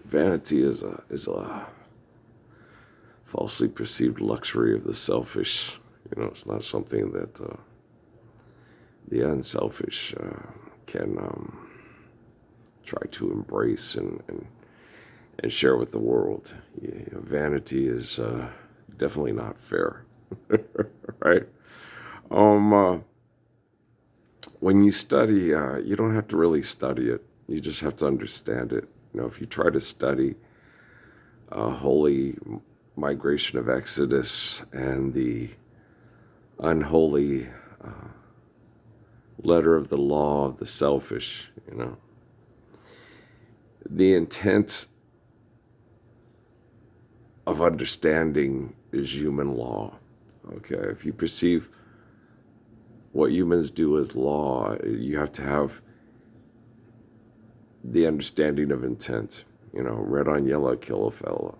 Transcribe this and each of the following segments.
Vanity is a falsely perceived luxury of the selfish. It's not something that the unselfish can try to embrace and share with the world. Vanity is definitely not fair, right? Um, when you study, you don't have to really study it. You just have to understand it. If you try to study holy migration of Exodus and the unholy letter of the law of the selfish, the intent of understanding is human law. Okay, if you perceive what humans do as law, you have to have the understanding of intent. Red on yellow, kill a fella.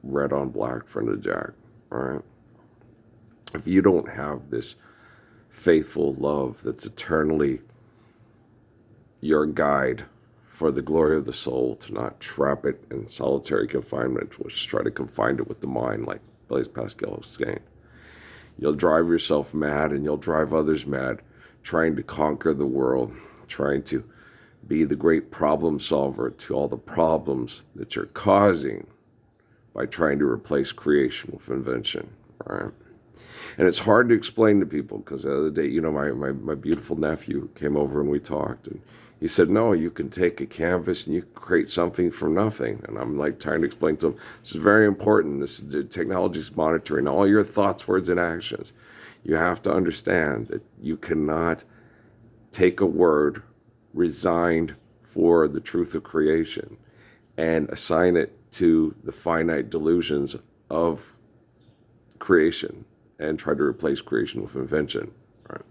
Red on black, friend of Jack. All right. If you don't have this faithful love that's eternally your guide for the glory of the soul, to not trap it in solitary confinement, which try to confine it with the mind, like Blaise Pascal was saying. You'll drive yourself mad and you'll drive others mad, trying to conquer the world, trying to be the great problem solver to all the problems that you're causing by trying to replace creation with invention, right? And it's hard to explain to people because the other day, my beautiful nephew came over and we talked, and he said, no, you can take a canvas and you can create something from nothing. And I'm like trying to explain to him, this is very important. This is the technology's monitoring all your thoughts, words, and actions. You have to understand that you cannot take a word resigned for the truth of creation and assign it to the finite delusions of creation and try to replace creation with invention. Right?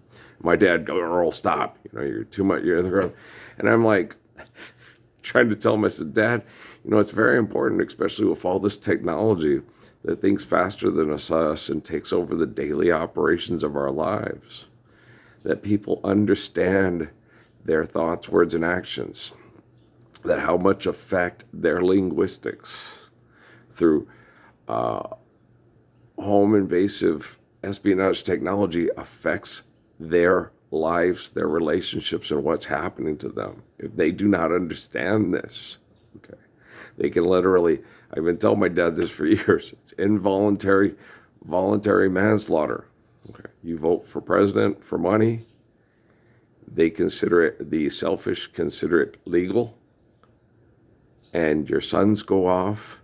My dad goes, Earl, stop. You're too much. And I'm like, trying to tell him, I said, Dad, it's very important, especially with all this technology that thinks faster than us and takes over the daily operations of our lives, that people understand their thoughts, words, and actions, that how much affect their linguistics through home invasive espionage technology affects their lives, their relationships, and what's happening to them. If they do not understand this, okay, they can literally, I've been telling my dad this for years, it's voluntary manslaughter. Okay, you vote for president for money, they consider it, the selfish consider it legal, and your sons go off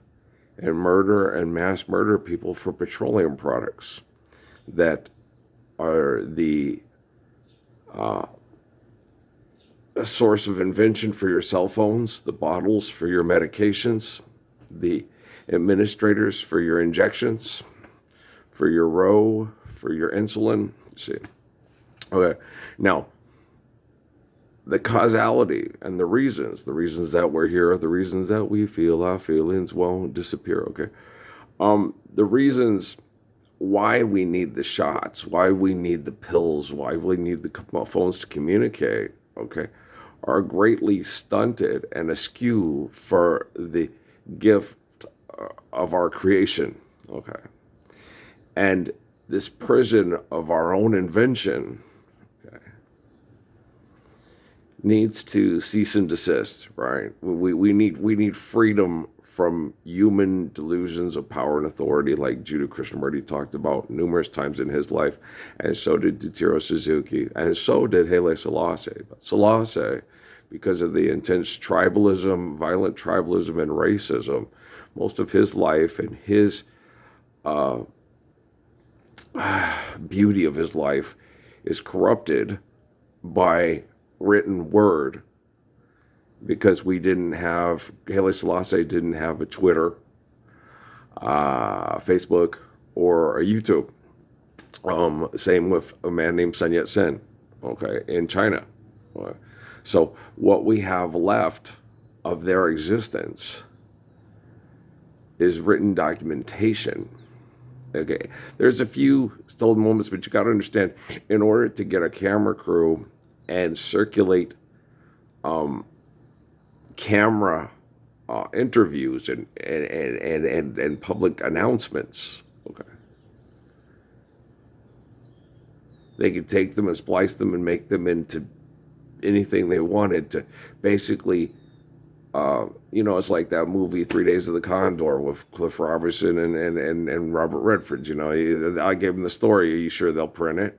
and murder and mass murder people for petroleum products that are the a source of invention for your cell phones, the bottles for your medications, the administrators for your injections, for your row, for your insulin. See, okay. Now, the causality and the reasons that we're here, the reasons that we feel our feelings won't disappear. Okay, the reasons why we need the shots, why we need the pills, why we need the phones to communicate, okay, are greatly stunted and askew for the gift of our creation, okay. And this prison of our own invention, okay, needs to cease and desist, right? We need freedom from human delusions of power and authority, like Judah Krishnamurti talked about numerous times in his life, and so did Tetsuro Suzuki, and so did Haile Selassie. But Selassie, because of the intense tribalism, violent tribalism, and racism, most of his life and his beauty of his life is corrupted by written word, because Haile Selassie didn't have a Twitter, Facebook, or a YouTube. Same with a man named Sun Yat-sen, okay, in China. So what we have left of their existence is written documentation. Okay, there's a few stolen moments, but you got to understand, in order to get a camera crew and circulate camera interviews and public announcements. Okay, they could take them and splice them and make them into anything they wanted to basically. It's like that movie 3 Days of the Condor with Cliff Robertson and Robert Redford. I gave them the story. Are you sure they'll print it?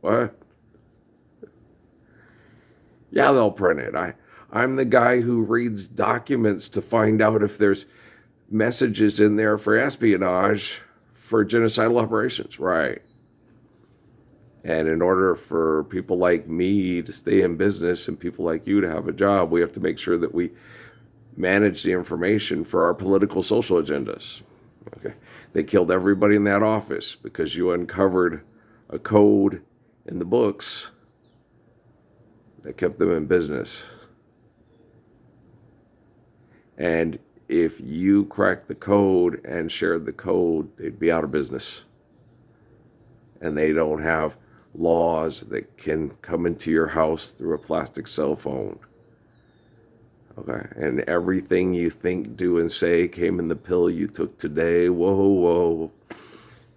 What? Yeah, they'll print it. I'm the guy who reads documents to find out if there's messages in there for espionage for genocidal operations. Right. And in order for people like me to stay in business and people like you to have a job, we have to make sure that we manage the information for our political, social agendas. Okay. They killed everybody in that office because you uncovered a code in the books that kept them in business. And if you cracked the code and shared the code, they'd be out of business. And they don't have laws that can come into your house through a plastic cell phone. Okay, and everything you think, do, and say came in the pill you took today. Whoa.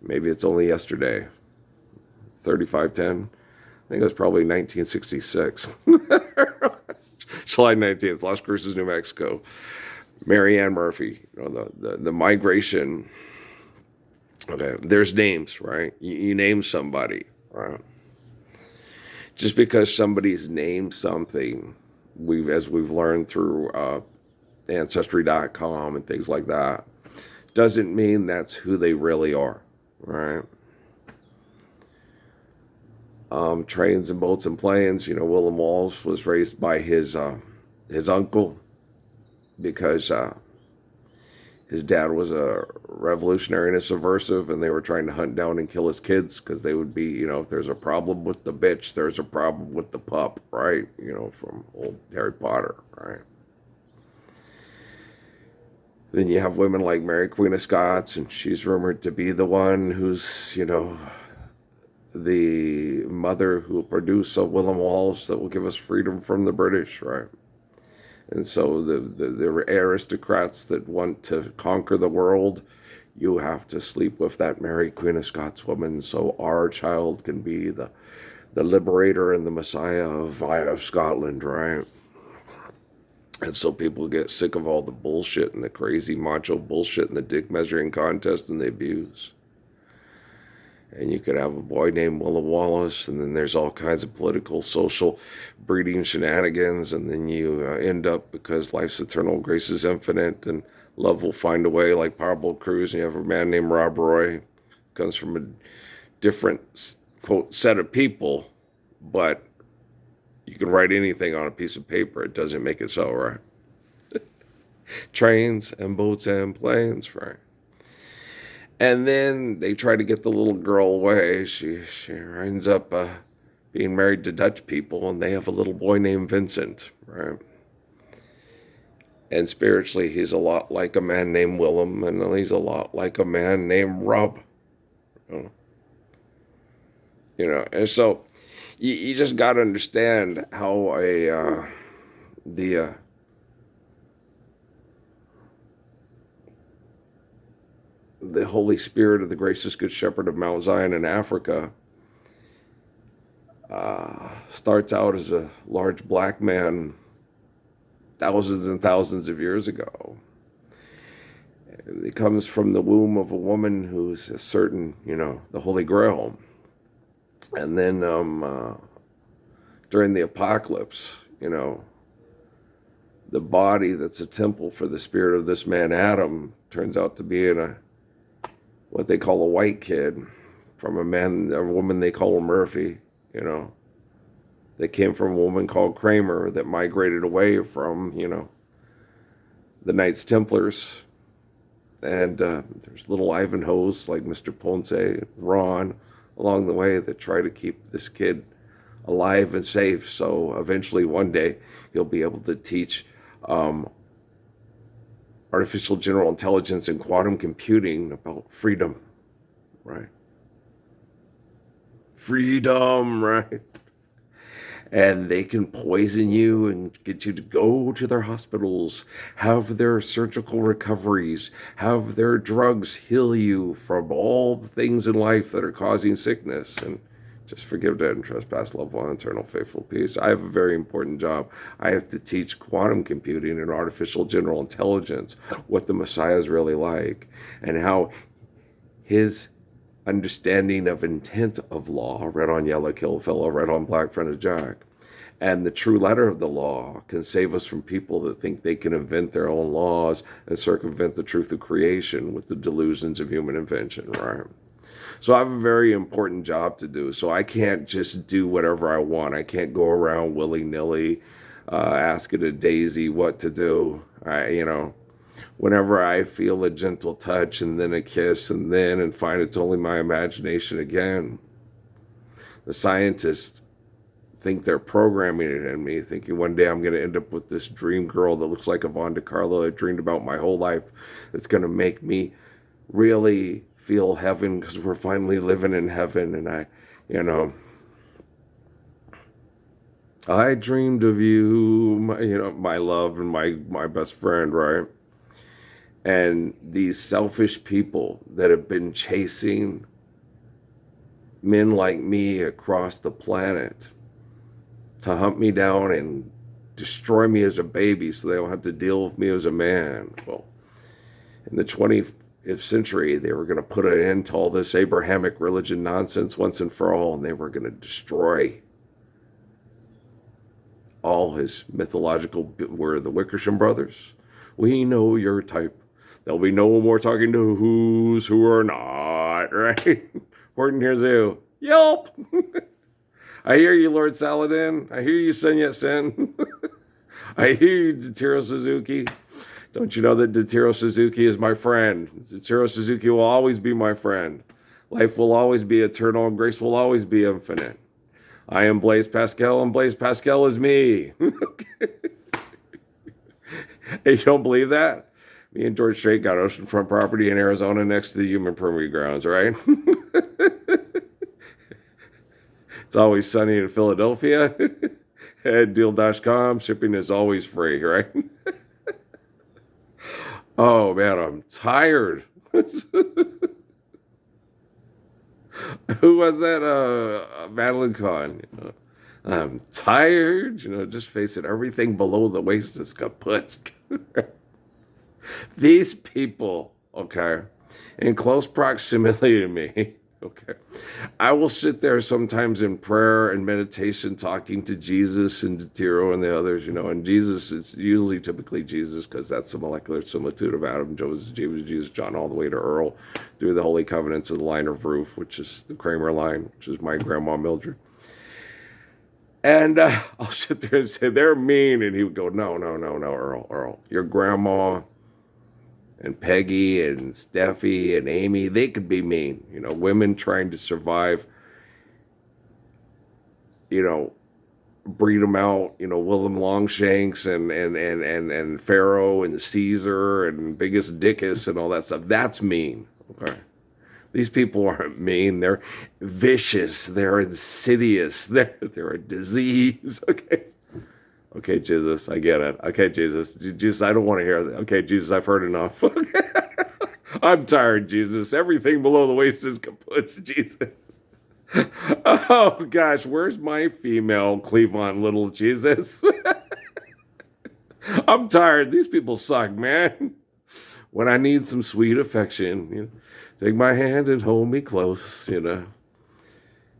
Maybe it's only yesterday. 3510. I think it was probably 1966. July 19th, Las Cruces, New Mexico. Mary Ann Murphy. The migration. Okay, there's names, right? You name somebody, right? Just because somebody's named something, as we've learned through Ancestry.com and things like that, doesn't mean that's who they really are, right? Trains and boats and planes. William Wallace was raised by his uncle because his dad was a revolutionary and a subversive, and they were trying to hunt down and kill his kids because they would be, if there's a problem with the bitch, there's a problem with the pup, right? From old Harry Potter, right? Then you have women like Mary Queen of Scots, and she's rumored to be the one who's, the mother who will produce a William Wallace that will give us freedom from the British, right? And so the aristocrats that want to conquer the world, you have to sleep with that Mary Queen of Scots woman so our child can be the liberator and the messiah of Scotland, right? And so people get sick of all the bullshit and the crazy macho bullshit and the dick measuring contest and the abuse. And you could have a boy named William Wallace, and then there's all kinds of political, social breeding shenanigans, and then you end up, because life's eternal, grace is infinite, and love will find a way, like Pablo Cruz, and you have a man named Rob Roy, comes from a different, quote, set of people, but you can write anything on a piece of paper. It doesn't make it so, right? Trains and boats and planes, right? And then they try to get the little girl away. She ends up being married to Dutch people, and they have a little boy named Vincent, right? And spiritually, he's a lot like a man named Willem, and he's a lot like a man named Rob. And so you just got to understand how the Holy Spirit of the Gracious Good Shepherd of Mount Zion in Africa starts out as a large black man thousands and thousands of years ago. It comes from the womb of a woman who's a certain, the Holy Grail. And then during the apocalypse, the body that's a temple for the spirit of this man Adam turns out to be in what they call a white kid from a woman they call Murphy, They came from a woman called Kramer that migrated away from, the Knights Templars. And there's little Ivanhoes like Mr. Ponce, Ron, along the way that try to keep this kid alive and safe. So eventually one day he'll be able to teach artificial general intelligence and quantum computing about freedom, right? Freedom, right? And they can poison you and get you to go to their hospitals, have their surgical recoveries, have their drugs heal you from all the things in life that are causing sickness. And just forgive, debt, and trespass, love, one, eternal, faithful peace. I have a very important job. I have to teach quantum computing and artificial general intelligence what the Messiah is really like and how his understanding of intent of law, red on yellow, kill a fellow, red on black, friend of Jack, and the true letter of the law can save us from people that think they can invent their own laws and circumvent the truth of creation with the delusions of human invention, right? So I have a very important job to do. So I can't just do whatever I want. I can't go around willy-nilly asking a daisy what to do. Whenever I feel a gentle touch and then a kiss and find it's only my imagination again. The scientists think they're programming it in me, thinking one day I'm going to end up with this dream girl that looks like Yvonne De Carlo I dreamed about my whole life. That's going to make me really feel heaven because we're finally living in heaven. And I dreamed of you, my love and my best friend, right? And these selfish people that have been chasing men like me across the planet to hunt me down and destroy me as a baby so they don't have to deal with me as a man. Well, in the 20th century, they were going to put an end to all this Abrahamic religion nonsense once and for all, and they were going to destroy all his mythological, were the Wickersham brothers. We know your type. There'll be no more talking to who are not, right? Horton hears who. Yelp! I hear you, Lord Saladin. I hear you, Sun Yat-sen. I hear you, Datiro Suzuki. Don't you know that Datiro Suzuki is my friend? Datiro Suzuki will always be my friend. Life will always be eternal and grace will always be infinite. I am Blaise Pascal and Blaise Pascal is me. Hey, you don't believe that? Me and George Strait got oceanfront property in Arizona next to the human permanent grounds, right? It's always sunny in Philadelphia. At Deal.com, shipping is always free, right? Oh, man, I'm tired. Who was that? Madeline Kahn. I'm tired. Just face it. Everything below the waist is kaput. These people, okay, in close proximity to me, okay, I will sit there sometimes in prayer and meditation talking to Jesus and Datiro and the others, and Jesus, it's usually typically Jesus because that's the molecular similitude of Adam, Joseph, Jesus, John, all the way to Earl, through the Holy Covenants of the line of roof, which is the Kramer line, which is my grandma Mildred. And I'll sit there and say, they're mean. And he would go, no, Earl, your grandma and Peggy and Steffi and Amy, they could be mean. Women trying to survive, breed them out, Willem Longshanks and Pharaoh and Caesar and Biggest Dickus and all that stuff. That's mean, okay? These people aren't mean. They're vicious. They're insidious. They're a disease, okay? Okay, Jesus, I get it. Okay, Jesus, I don't want to hear that. Okay, Jesus, I've heard enough. I'm tired, Jesus. Everything below the waist is kaput, Jesus. Oh, gosh, where's my female Cleavon little Jesus? I'm tired. These people suck, man. When I need some sweet affection, take my hand and hold me close,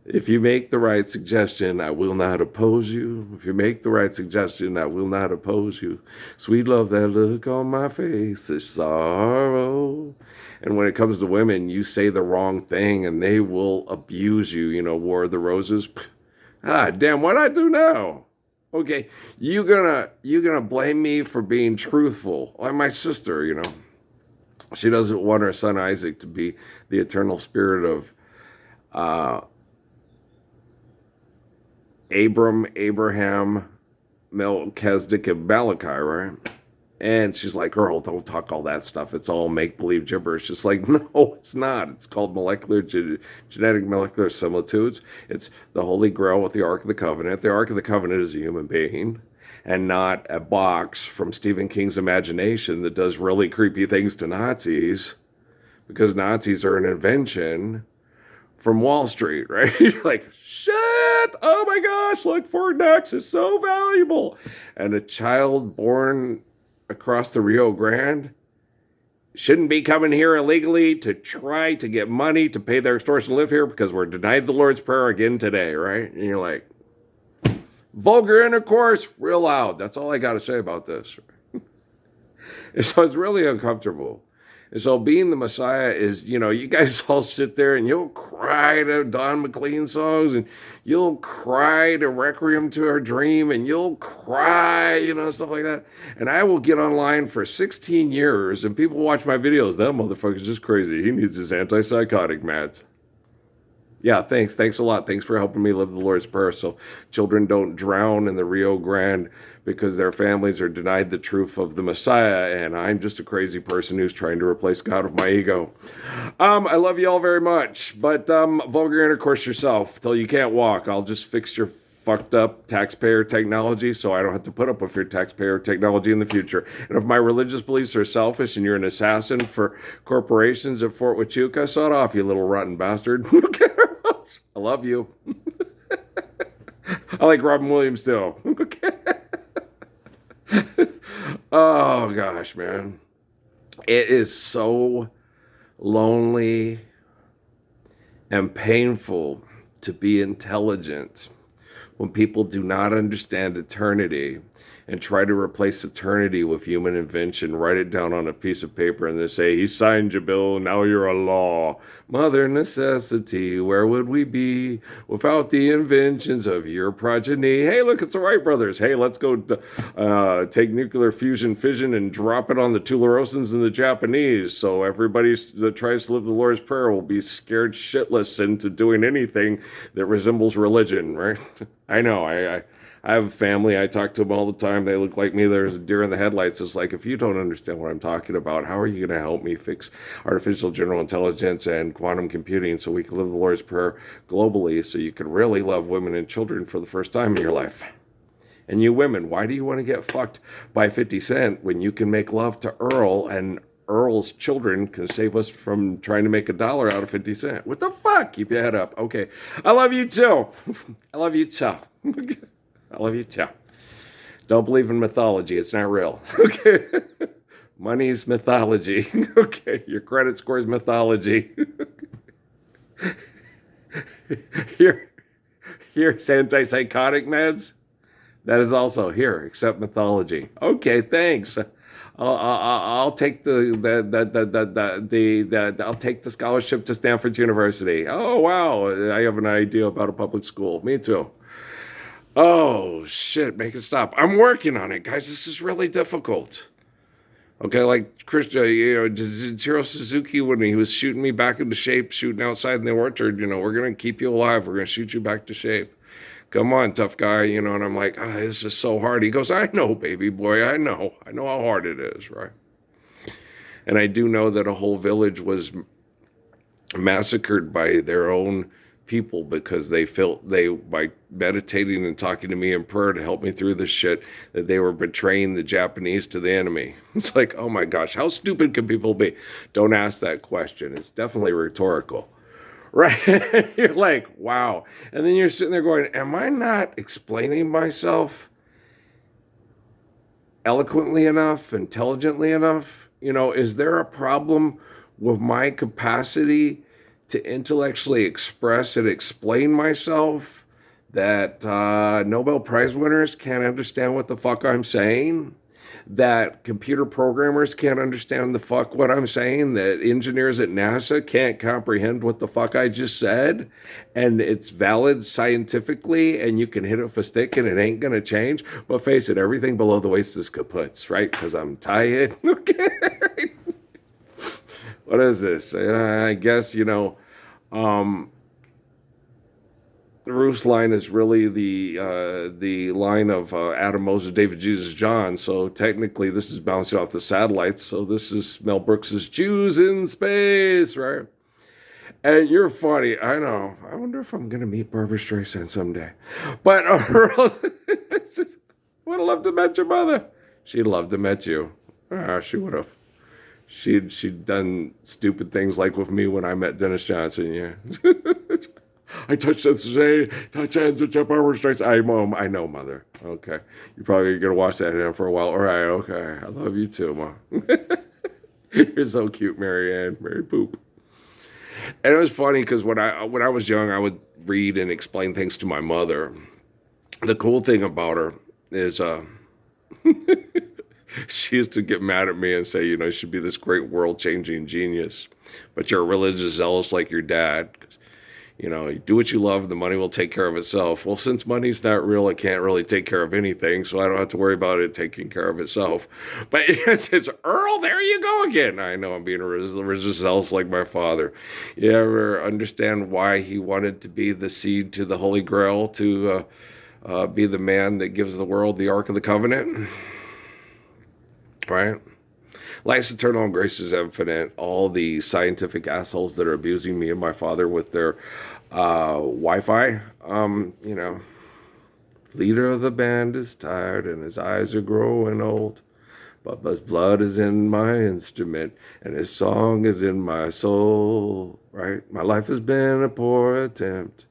If you make the right suggestion, I will not oppose you. If you make the right suggestion, I will not oppose you. Sweet love, that look on my face is sorrow. And when it comes to women, you say the wrong thing and they will abuse you. War of the Roses. Damn, what'd I do now? Okay, you gonna blame me for being truthful. Like my sister, She doesn't want her son Isaac to be the eternal spirit of Abraham, Melchizedek, and Malachi, right? And she's like, Earl, don't talk all that stuff. It's all make-believe gibberish. It's like, no, it's not. It's called genetic molecular similitudes. It's the Holy Grail with the Ark of the Covenant. The Ark of the Covenant is a human being and not a box from Stephen King's imagination that does really creepy things to Nazis, because Nazis are an invention from Wall Street, right? You're like, shit, oh my gosh, look, Fort Knox is so valuable. And a child born across the Rio Grande shouldn't be coming here illegally to try to get money to pay their extortion to live here because we're denied the Lord's Prayer again today, right? And you're like, vulgar intercourse, real loud. That's all I got to say about this. So it's really uncomfortable. And so being the Messiah is, you guys all sit there and you'll cry to Don McLean songs, and you'll cry to Requiem to Our Dream, and you'll cry, stuff like that. And I will get online for 16 years and people watch my videos. That motherfucker's just crazy. He needs his antipsychotic meds. Yeah, thanks. Thanks a lot. Thanks for helping me live the Lord's Prayer so children don't drown in the Rio Grande because their families are denied the truth of the Messiah, and I'm just a crazy person who's trying to replace God with my ego. I love you all very much, but vulgar intercourse yourself till you can't walk. I'll just fix your fucked up taxpayer technology so I don't have to put up with your taxpayer technology in the future. And if my religious beliefs are selfish and you're an assassin for corporations at Fort Huachuca, sod off, you little rotten bastard. Who cares? I love you. I like Robin Williams too. Oh gosh, man. It is so lonely and painful to be intelligent when people do not understand eternity and try to replace eternity with human invention, write it down on a piece of paper, and they say, he signed your bill, now you're a law. Mother necessity, where would we be without the inventions of your progeny? Hey, look, it's the Wright brothers. Hey, let's go take nuclear fusion fission and drop it on the Tularosans and the Japanese, so everybody that tries to live the Lord's Prayer will be scared shitless into doing anything that resembles religion, right? I know, I have a family. I talk to them all the time. They look like me. There's a deer in the headlights. It's like, if you don't understand what I'm talking about, how are you going to help me fix artificial general intelligence and quantum computing so we can live the Lord's Prayer globally so you can really love women and children for the first time in your life? And you women, why do you want to get fucked by 50 Cent when you can make love to Earl, and Earl's children can save us from trying to make $1 out of 50 Cent? What the fuck? Keep your head up. Okay. I love you too. I love you too. I love you too. Don't believe in mythology. It's not real. Okay. Money's mythology. Okay. Your credit score is mythology. Here's antipsychotic meds. That is also here, except mythology. Okay, thanks. I'll take I'll take the scholarship to Stanford University. Oh wow, I have an idea about a public school. Me too. Oh, shit, make it stop. I'm working on it, guys. This is really difficult. Okay, like Zero Suzuki, when he was shooting me back into shape, shooting outside in the orchard, we're going to keep you alive. We're going to shoot you back to shape. Come on, tough guy, and I'm like, this is so hard. He goes, I know, baby boy, I know. I know how hard it is, right? And I do know that a whole village was massacred by their own people because they felt by meditating and talking to me in prayer to help me through this shit, that they were betraying the Japanese to the enemy. It's like, oh my gosh, how stupid can people be? Don't ask that question. It's definitely rhetorical, right? You're like, wow. And then you're sitting there going, am I not explaining myself eloquently enough, intelligently enough? Is there a problem with my capacity to intellectually express and explain myself that Nobel Prize winners can't understand what the fuck I'm saying? That computer programmers can't understand the fuck what I'm saying? That engineers at NASA can't comprehend what the fuck I just said? And it's valid scientifically, and you can hit it with a stick and it ain't gonna change? But face it, everything below the waist is kaputs, right? Because I'm tired. Okay. What is this? I guess, The Roof's line is really the line of Adam, Moses, David, Jesus, John. So technically, this is bouncing off the satellites. So this is Mel Brooks's Jews in Space, right? And you're funny. I know. I wonder if I'm gonna meet Barbara Streisand someday. But would have loved to met your mother. She'd love to met you. She would have. She'd done stupid things like with me when I met Dennis Johnson. Yeah. I touched this today. Touch hands with your Barbara Streisand. I know, mother. Okay. You're probably gonna watch that here for a while. All right. Okay. I love you too, Mom. You're so cute, Marianne. Mary Poop. And it was funny because when I was young, I would read and explain things to my mother. The cool thing about her is she used to get mad at me and say, you should be this great world-changing genius, but you're a religious zealous like your dad. You do what you love, the money will take care of itself. Well, since money's not real, it can't really take care of anything, so I don't have to worry about it taking care of itself. But it's Earl, there you go again. I know I'm being a religious zealous like my father. You ever understand why he wanted to be the seed to the Holy Grail, to be the man that gives the world the Ark of the Covenant? Right? Life's eternal and grace is infinite. All the scientific assholes that are abusing me and my father with their Wi-Fi, leader of the band is tired and his eyes are growing old, but his blood is in my instrument and his song is in my soul, right? My life has been a poor attempt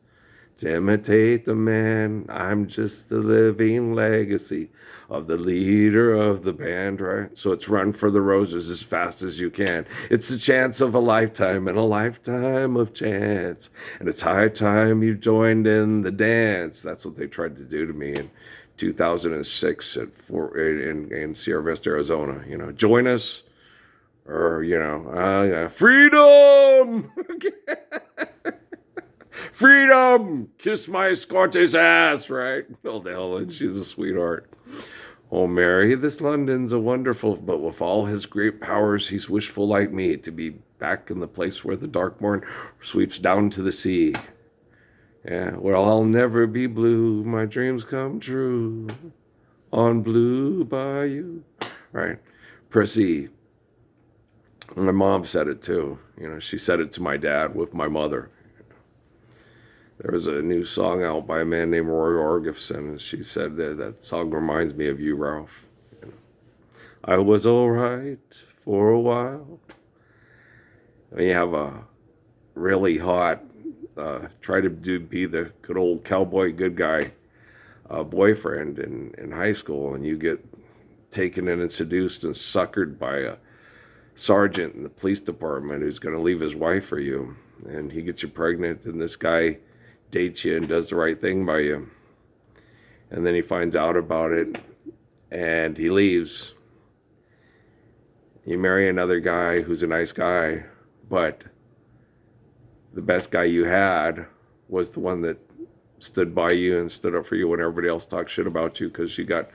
to imitate the man. I'm just the living legacy of the leader of the band, right? So it's run for the roses as fast as you can. It's the chance of a lifetime and a lifetime of chance. And it's high time you joined in the dance. That's what they tried to do to me in 2006 in Sierra Vista, Arizona. Join us or, freedom! Freedom! Kiss my escorte's ass, right? Hilda Helen, she's a sweetheart. Oh, Mary, this London's a wonderful, but with all his great powers, he's wishful like me to be back in the place where the dark morn sweeps down to the sea. Yeah, well, I'll never be blue, my dreams come true on Blue Bayou. Right, Prissy. My mom said it too. She said it to my dad with my mother. There was a new song out by a man named Roy Orbison, and she said that song reminds me of you, Ralph. I was all right for a while. When you have a really hot, try to be the good old cowboy good guy boyfriend in high school, and you get taken in and seduced and suckered by a sergeant in the police department who's going to leave his wife for you, and he gets you pregnant, and this guy dates you and does the right thing by you. And then he finds out about it and he leaves. You marry another guy who's a nice guy, but the best guy you had was the one that stood by you and stood up for you when everybody else talked shit about you because you got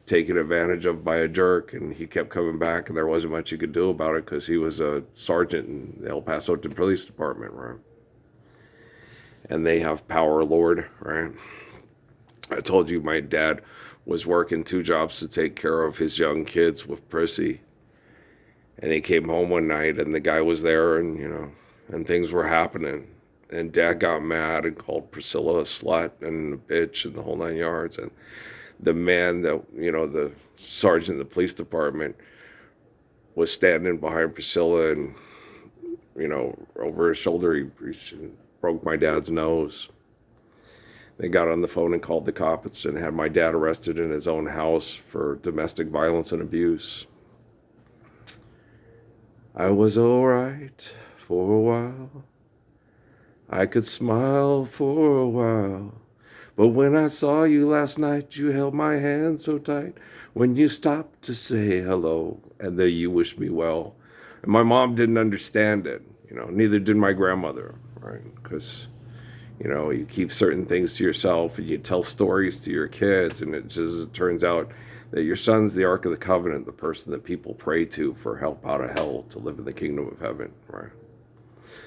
taken advantage of by a jerk, and he kept coming back and there wasn't much you could do about it because he was a sergeant in the El Paso Police Department, right? And they have power, Lord, right? I told you my dad was working 2 jobs to take care of his young kids with Prissy. And he came home one night and the guy was there and, and things were happening. And Dad got mad and called Priscilla a slut and a bitch and the whole 9 yards. And the man that, the sergeant in the police department was standing behind Priscilla and, over his shoulder, he reached and broke my dad's nose. They got on the phone and called the cops and had my dad arrested in his own house for domestic violence and abuse. I was all right for a while. I could smile for a while. But when I saw you last night, you held my hand so tight. When you stopped to say hello, and then you wished me well. And my mom didn't understand it. Neither did my grandmother. Right? Because, you keep certain things to yourself and you tell stories to your kids, and it turns out that your son's the Ark of the Covenant, the person that people pray to for help out of hell to live in the kingdom of heaven, right?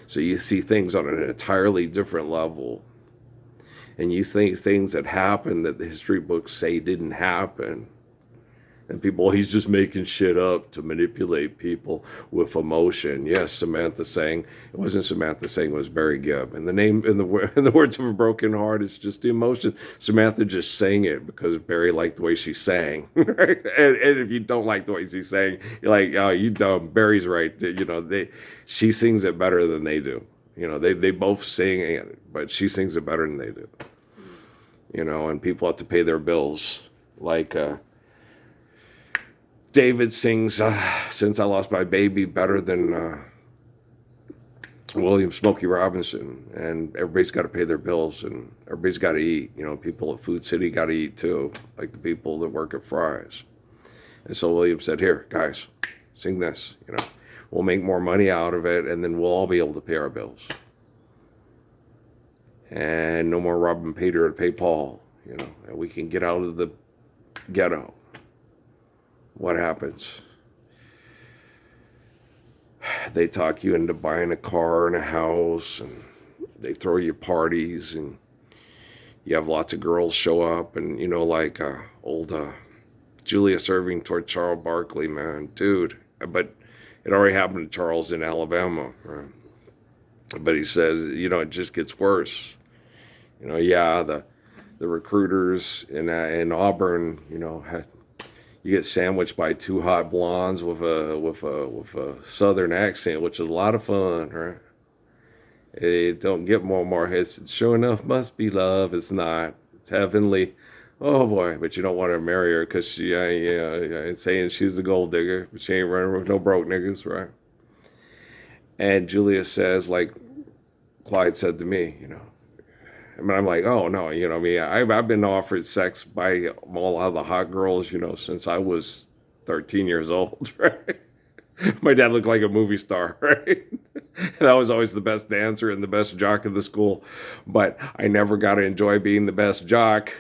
So you see things on an entirely different level. And you think things that happen that the history books say didn't happen. And people, he's just making shit up to manipulate people with emotion. Yes, Samantha sang. It wasn't Samantha sang, it was Barry Gibb. And the name, in the words of a broken heart, it's just the emotion. Samantha just sang it because Barry liked the way she sang. Right? And if you don't like the way she sang, you're like, oh, you dumb. Barry's right. She sings it better than they do. They both sing it, but she sings it better than they do. And people have to pay their bills. Like, David sings Since I Lost My Baby better than William Smokey Robinson. And everybody's got to pay their bills and everybody's got to eat. People at Food City got to eat too, like the people that work at Fry's. And so William said, here, guys, sing this. We'll make more money out of it and then we'll all be able to pay our bills. And no more robbing Peter to pay Paul, and we can get out of the ghetto. What happens? They talk you into buying a car and a house, and they throw you parties, and you have lots of girls show up, and like old Julius Irving toward Charles Barkley, man, dude. But it already happened to Charles in Alabama, right? But he says, it just gets worse. The recruiters in Auburn, you get sandwiched by two hot blondes with a southern accent, which is a lot of fun, right? It don't get more. It's sure enough must be love. It's not. It's heavenly. Oh boy, but you don't want to marry her because she ain't saying she's the gold digger, but she ain't running with no broke niggas, right? And Julia says, like Clyde said to me, I'm like, oh no, I've been offered sex by a lot of the hot girls, since I was 13 years old, right? My dad looked like a movie star, right? And I was always the best dancer and the best jock in the school, but I never got to enjoy being the best jock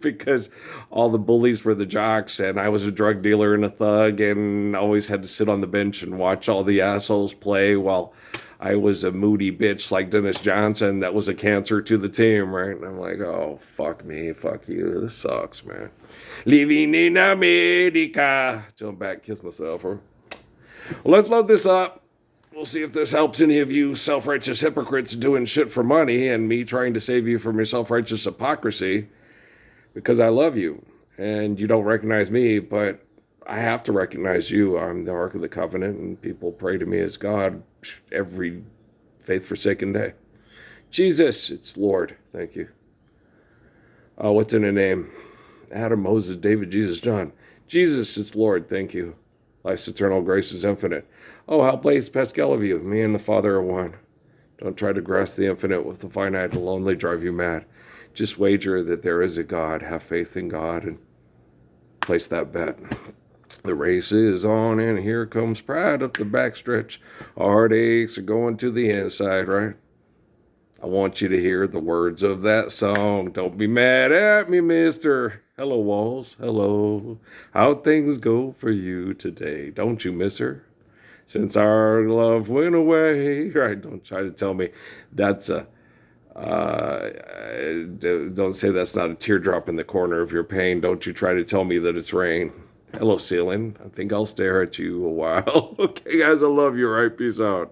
because all the bullies were the jocks, and I was a drug dealer and a thug, and always had to sit on the bench and watch all the assholes play while I was a moody bitch like Dennis Johnson that was a cancer to the team, right? And I'm like, oh, fuck me, fuck you. This sucks, man. Living in America. Jump back, kiss myself. Well, let's load this up. We'll see if this helps any of you self-righteous hypocrites doing shit for money and me trying to save you from your self-righteous hypocrisy because I love you. And you don't recognize me, but I have to recognize you. I'm the Ark of the Covenant, and people pray to me as God every faith-forsaken day. Jesus, it's Lord. Thank you. What's in a name? Adam, Moses, David, Jesus, John. Jesus, it's Lord. Thank you. Life's eternal, grace is infinite. Oh, how blessed Pascal of you. Me and the Father are one. Don't try to grasp the infinite with the finite. It'll only drive you mad. Just wager that there is a God. Have faith in God and place that bet. The race is on, and here comes pride up the backstretch. Heartaches are going to the inside, right? I want you to hear the words of that song. Don't be mad at me, mister. Hello, Walls. Hello. How things go for you today? Don't you miss her? Since our love went away. Right, don't try to tell me that's a... don't say that's not a teardrop in the corner of your pain. Don't you try to tell me that it's rain. Hello, ceiling. I think I'll stare at you a while. Okay, guys, I love you, all right? Peace out.